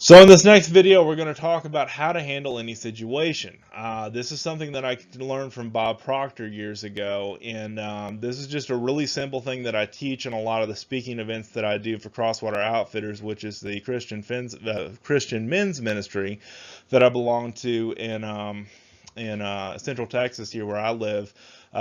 So in this next video, we're going to talk about how to handle any situation. This is something that I learned from Bob Proctor years ago, and this is just a really simple thing that I teach in a lot of the speaking events that I do for Crosswater Outfitters, which is the Christian men's ministry that I belong to in Central Texas, here where I live.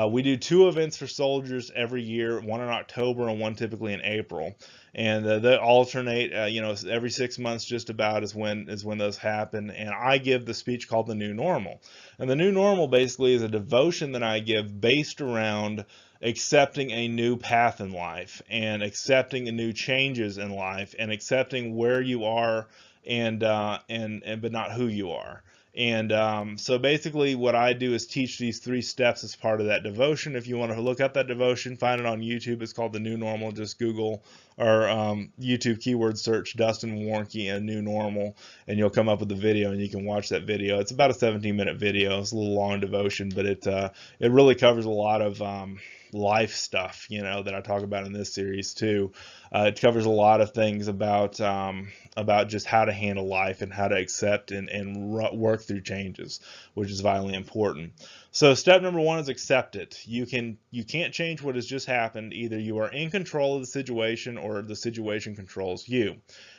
We do 2 events for soldiers every year, one in October and one typically in April, and they alternate. Every 6 months, just about is when those happen. And I give the speech called the New Normal, and the New Normal basically is a devotion that I give based around accepting a new path in life and accepting new changes in life and accepting where you are and but not who you are. And so basically what I do is teach these 3 steps as part of that devotion. If you want to look up that devotion, find it on YouTube. It's called The New Normal. Just Google or YouTube keyword search Dustin Warnke and New Normal, and you'll come up with the video, and you can watch that video. It's about a 17-minute video. It's a little long devotion, but it really covers a lot of life stuff, that I talk about in this series too. It covers a lot of things about just how to handle life and how to accept and work through changes, which is vitally important. So step number 1 is accept it. You can't change what has just happened. Either you are in control of the situation or the situation controls you.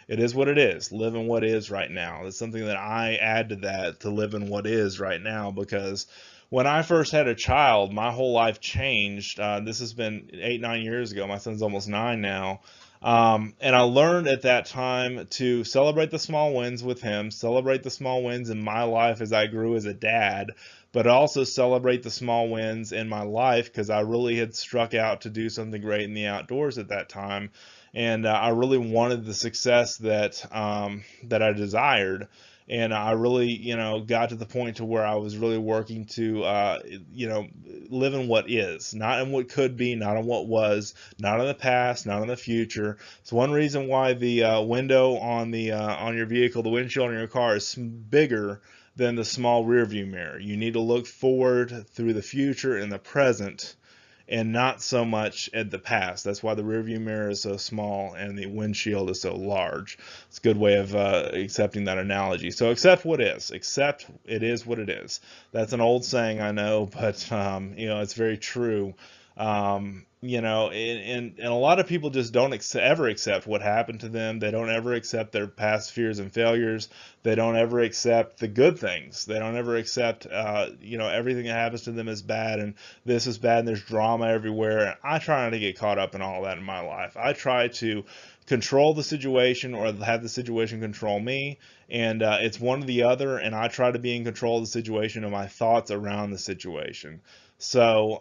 It is what it is. Live in what is right now. That's something that I add to that, to live in what is right now, because when I first had a child, my whole life changed. This has been 8-9 years ago. My son's almost 9 now. And I learned at that time to celebrate the small wins with him, celebrate the small wins in my life as I grew as a dad, but also celebrate the small wins in my life because I really had struck out to do something great in the outdoors at that time. And I really wanted the success that I desired. And I really, got to the point to where I was really working to, live in what is, not in what could be, not in what was, not in the past, not in the future. It's one reason why the window on your vehicle, the windshield on your car, is bigger than the small rear view mirror. You need to look forward through the future and the present, and not so much at the past. That's why the rearview mirror is so small and the windshield is so large. It's a good way of accepting that analogy. So accept what is. Accept it is what it is. That's an old saying, I know, but it's very true. And a lot of people just don't ever accept what happened to them. They don't ever accept their past fears and failures. They don't ever accept the good things. They don't ever accept, everything that happens to them is bad, and this is bad, and there's drama everywhere. And I try not to get caught up in all that in my life. I try to control the situation or have the situation control me, and it's one or the other, and I try to be in control of the situation and my thoughts around the situation. So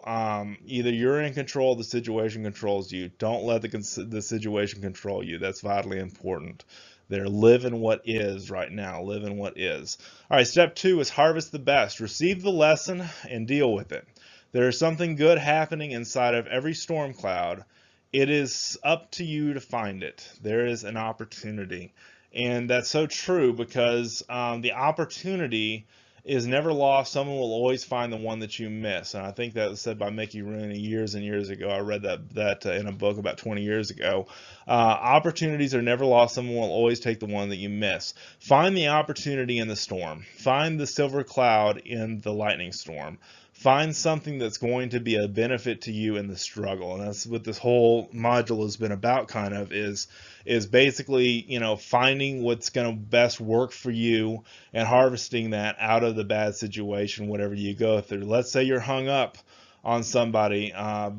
either you're in control, the situation controls you. Don't let the situation control you. That's vitally important. There, live in what is right now. Live in what is. All right, step 2 is harvest the best. Receive the lesson and deal with it. There is something good happening inside of every storm cloud. It is up to you to find it. There is an opportunity. And that's so true because the opportunity is never lost. Someone will always find the one that you miss. And I think that was said by Mickey Rooney years and years ago. I read that in a book about 20 years ago. Opportunities are never lost. Someone will always take the one that you miss. Find the opportunity in the storm. Find the silver cloud in the lightning storm. Find something that's going to be a benefit to you in the struggle. And that's what this whole module has been about, kind of, is basically, finding what's going to best work for you and harvesting that out of the bad situation, whatever you go through. Let's say you're hung up on somebody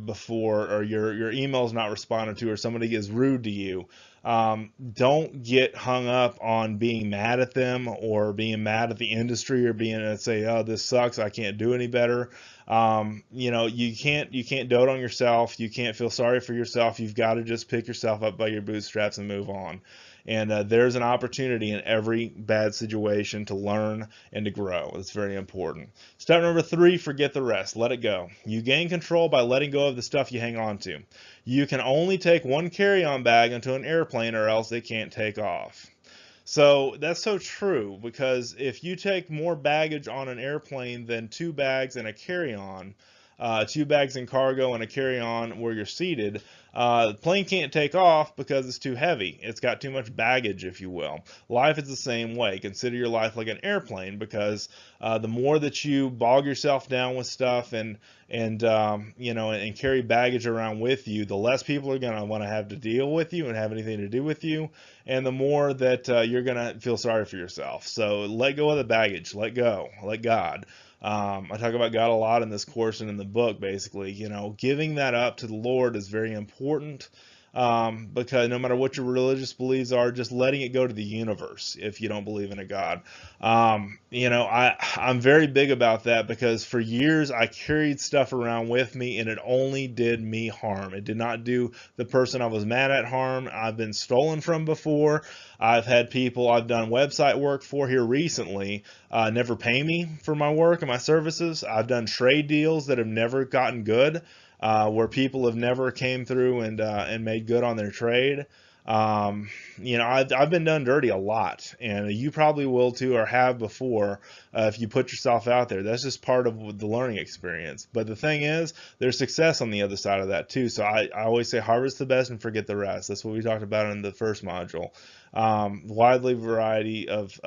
before, or your email's not responded to, or somebody is rude to you. Don't get hung up on being mad at them or being mad at the industry or being say, oh, this sucks, I can't do any better. You can't dote on yourself. You can't feel sorry for yourself. You've got to just pick yourself up by your bootstraps and move on. And there's an opportunity in every bad situation to learn and to grow. It's very important. Step number 3, forget the rest. Let it go. You gain control by letting go of the stuff you hang on to. You can only take one carry-on bag onto an airplane, or else it can't take off. So that's so true, because if you take more baggage on an airplane than 2 bags and a carry-on, 2 bags in cargo and a carry-on where you're seated, the plane can't take off because it's too heavy. It's got too much baggage, if you will. Life is the same way. Consider your life like an airplane, because the more that you bog yourself down with stuff and carry baggage around with you, the less people are going to want to have to deal with you and have anything to do with you, and the more that you're going to feel sorry for yourself. So let go of the baggage. Let go. Let God. I talk about God a lot in this course and in the book, basically. Giving that up to the Lord is very important, because no matter what your religious beliefs are, just letting it go to the universe if you don't believe in a God. I'm very big about that, because for years I carried stuff around with me and it only did me harm. It did not do the person I was mad at harm. I've been stolen from before. I've had people I've done website work for here recently never pay me for my work and my services. I've done trade deals that have never gotten good, where people have never came through and made good on their trade. I've been done dirty a lot, and you probably will too, or have before, if you put yourself out there. That's just part of the learning experience. But the thing is, there's success on the other side of that too. So I always say harvest the best and forget the rest. That's what we talked about in the first module. Widely variety of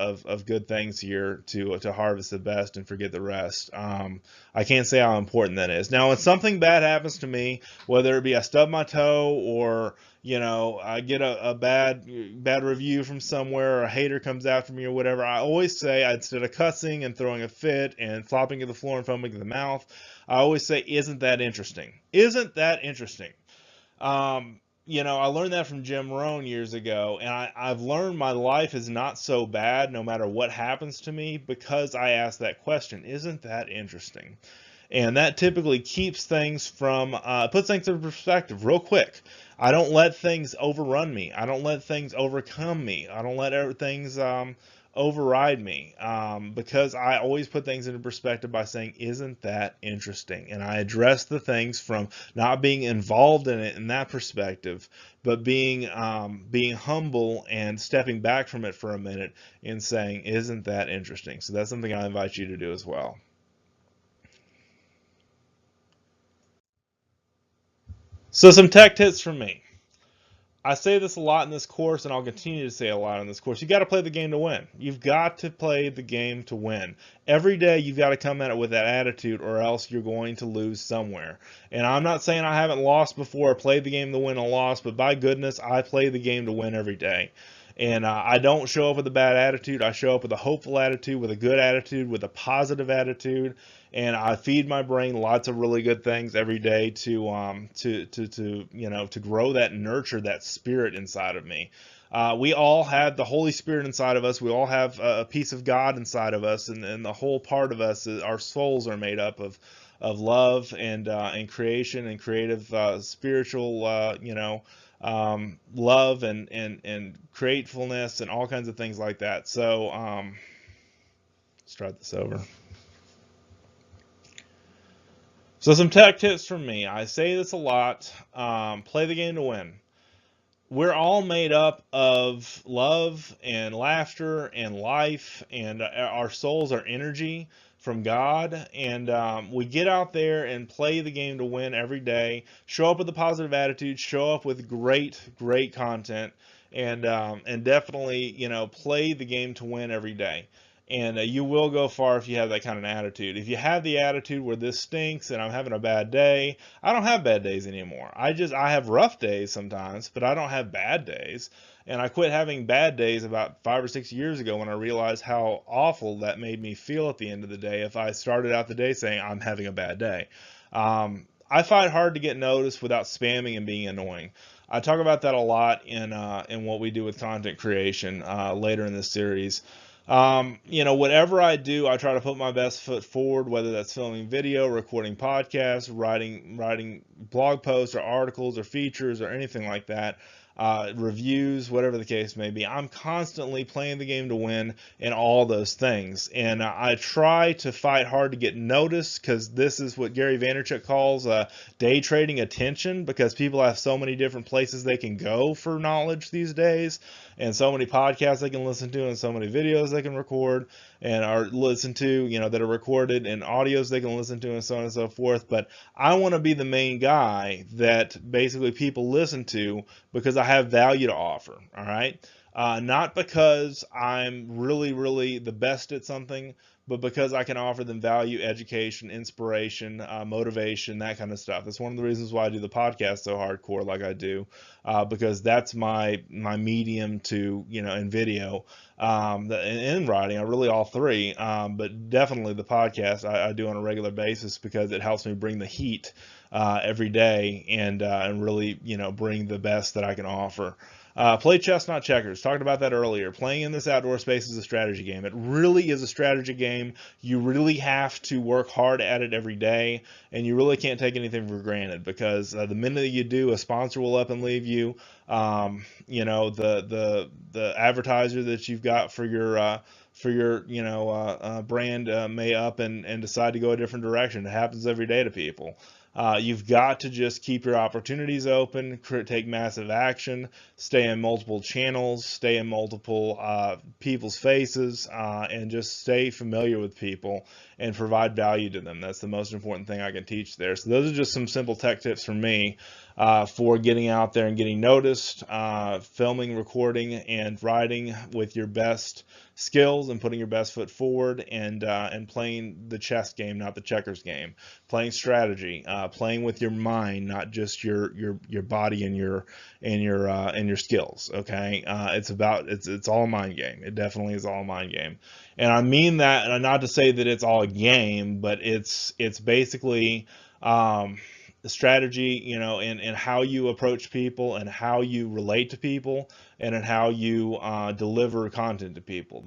good things here to harvest the best and forget the rest. I can't say how important that is. Now, when something bad happens to me, whether it be I stub my toe, or I get a bad review from somewhere, or a hater comes after me or whatever, I always say, instead of cussing and throwing a fit and flopping to the floor and foaming at the mouth, I always say, isn't that interesting? Isn't that interesting? I learned that from Jim Rohn years ago, and I've learned my life is not so bad no matter what happens to me, because I asked that question, isn't that interesting? And that typically keeps things from, puts things in perspective real quick. I don't let things overrun me. I don't let things overcome me. I don't let things override me, because I always put things into perspective by saying, isn't that interesting? And I address the things from not being involved in it in that perspective, but being humble and stepping back from it for a minute and saying, isn't that interesting? So that's something I invite you to do as well. So some tech tips from me. I say this a lot in this course, and I'll continue to say a lot in this course. You got to play the game to win. You've got to play the game to win. Every day you've got to come at it with that attitude, or else you're going to lose somewhere. And I'm not saying I haven't lost before, played the game to win and lost, but by goodness, I play the game to win every day. And I don't show up with a bad attitude. I show up with a hopeful attitude, with a good attitude, with a positive attitude, and I feed my brain lots of really good things every day to grow that and nurture that spirit inside of me. We all have the Holy Spirit inside of us. We all have a piece of God inside of us, and the whole part of us, our souls are made up of love and creation and creative spiritual love and gratefulness and all kinds of things like that. So let's start this over. So some tech tips from me. I say this a lot. Play the game to win. We're all made up of love and laughter and life, and our souls are energy from God. And we get out there and play the game to win every day. Show up with a positive attitude. Show up with great content, and definitely play the game to win every day. And you will go far if you have that kind of attitude. If you have the attitude where this stinks and I'm having a bad day, I don't have bad days anymore. I have rough days sometimes, but I don't have bad days. And I quit having bad days about 5 or 6 years ago, when I realized how awful that made me feel at the end of the day if I started out the day saying I'm having a bad day. I fight hard to get noticed without spamming and being annoying. I talk about that a lot in what we do with content creation later in this series. Whatever I do, I try to put my best foot forward, whether that's filming video, recording podcasts, writing blog posts or articles or features or anything like that. reviews, whatever the case may be. I'm constantly playing the game to win in all those things. And I try to fight hard to get noticed, because this is what Gary Vaynerchuk calls day trading attention, because people have so many different places they can go for knowledge these days, and so many podcasts they can listen to, and so many videos they can record and are listen to, that are recorded, and audios they can listen to, and so on and so forth. But I want to be the main guy that basically people listen to, because I have value to offer. All right. Not because I'm really, really the best at something, but because I can offer them value, education, inspiration, motivation, that kind of stuff. That's one of the reasons why I do the podcast so hardcore like I do, because that's my medium to, in video, in writing. I really all three, but definitely the podcast I do on a regular basis, because it helps me bring the heat every day, and really, bring the best that I can offer. Play chess, not checkers. Talked about that earlier. Playing in this outdoor space is a strategy game. It really is a strategy game. You really have to work hard at it every day, and you really can't take anything for granted, because the minute you do, a sponsor will up and leave you. The advertiser that you've got for your brand may up and decide to go a different direction. It happens every day to people. You've got to just keep your opportunities open, take massive action, stay in multiple channels, stay in multiple people's faces, and just stay familiar with people and provide value to them. That's the most important thing I can teach there. So those are just some simple tech tips from me for getting out there and getting noticed, filming, recording, and writing with your best skills, and putting your best foot forward, and playing the chess game, not the checkers game. Playing strategy, playing with your mind, not just your body and your skills. Okay, it's all a mind game. It definitely is all a mind game, and I mean that, and not to say that it's all a game, but it's basically the strategy, and how you approach people, and how you relate to people, and in how you deliver content to people.